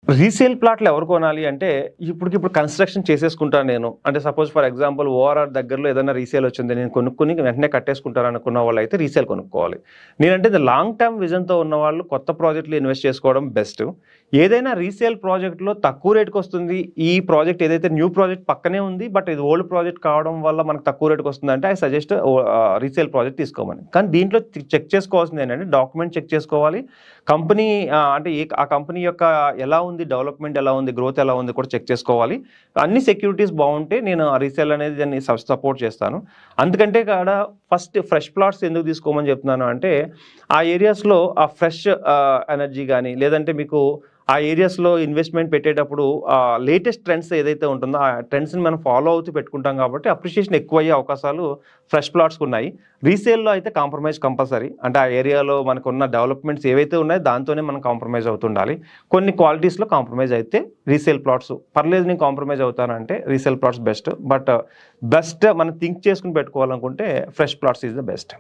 Resale ప్లాట్లు ఎవరు కొనాలి అంటే, ఇప్పటికిప్పుడు కన్‌స్ట్రక్షన్ చేసేసుకుంటాను నేను. అంటే సపోజ్ ఫర్ ఎగ్జాంపుల్ ఓఆర్ఆర్ దగ్గరలో ఏదైనా రీసేల్ వచ్చింది. నేను కొనుక్కొని వెంటనే కట్టేసుకుంటారనుకున్న వాళ్ళైతే రీసేల్ కొనుక్కోవాలి. నేనంటే ఇది లాంగ్ టర్మ్ విజన్‌తో ఉన్నవాళ్ళు కొత్త ప్రాజెక్ట్‌లో ఇన్వెస్ట్ చేసుకోవడం బెస్ట్. ఏదైనా రీసేల్ ప్రాజెక్ట్‌లో తక్కువ రేట్‌కొస్తుంది. ఈ ప్రాజెక్ట్ ఏదైతే న్యూ ప్రాజెక్ట్ పక్కనే ఉంది. బట్ ఇది ఓల్డ్ ప్రాజెక్ట్ కావడం వల్ల మనకు తక్కువ రేట్‌కొస్తుందంటే ఐ సజెస్ట్ రీసేల్ ప్రాజెక్ట్ తీసుకోమని. కానీ దీంట్లో చెక్ చేసుకోవాల్సింది ఏంటంటే డాక్యుమెంట్ చెక్ చేసుకోవాలి. కంపెనీ అంటే ఆ కంపెనీ యొక్క ఎలా ఉంది, డెవలప్మెంట్ ఎలా ఉంది, గ్రోత్ ఎలా ఉంది కూడా చెక్ చేసుకోవాలి. అన్ని సెక్యూరిటీస్ బాగుంటే నేను ఆ రీసేల్ అనేది దాన్ని సపోర్ట్ చేస్తాను. అందుకంటే కాడ ఫస్ట్ ఫ్రెష్ ప్లాట్స్ ఎందుకు తీసుకోమని చెప్తున్నాను అంటే, ఆ ఏరియాస్లో ఆ ఫ్రెష్ ఎనర్జీ కానీ లేదంటే మీకు ఆ ఏరియాస్లో ఇన్వెస్ట్మెంట్ పెట్టేటప్పుడు లేటెస్ట్ ట్రెండ్స్ ఏదైతే ఉంటుందో ఆ ట్రెండ్స్ని మనం ఫాలో అవుతూ పెట్టుకుంటాం కాబట్టి అప్రిషియేషన్ ఎక్కువ అయ్యే అవకాశాలు ఫ్రెష్ ప్లాట్స్కి ఉన్నాయి. రీసేల్లో అయితే కాంప్రమైజ్ కంపల్సరీ. అంటే ఆ ఏరియాలో మనకు ఉన్న డెవలప్మెంట్స్ ఏవైతే ఉన్నాయో దాంతోనే మనం కాంప్రమైజ్ అవుతుండాలి. కొన్ని క్వాలిటీస్లో కాంప్రమైజ్ అయితే రీసేల్ ప్లాట్స్ పర్లేదు, నేను కాంప్రమైజ్ అవుతానంటే రీసేల్ ప్లాట్స్ బెస్ట్. బట్ మనం థింక్ చేసుకుని పెట్టుకోవాలనుకుంటే fresh plots is the best.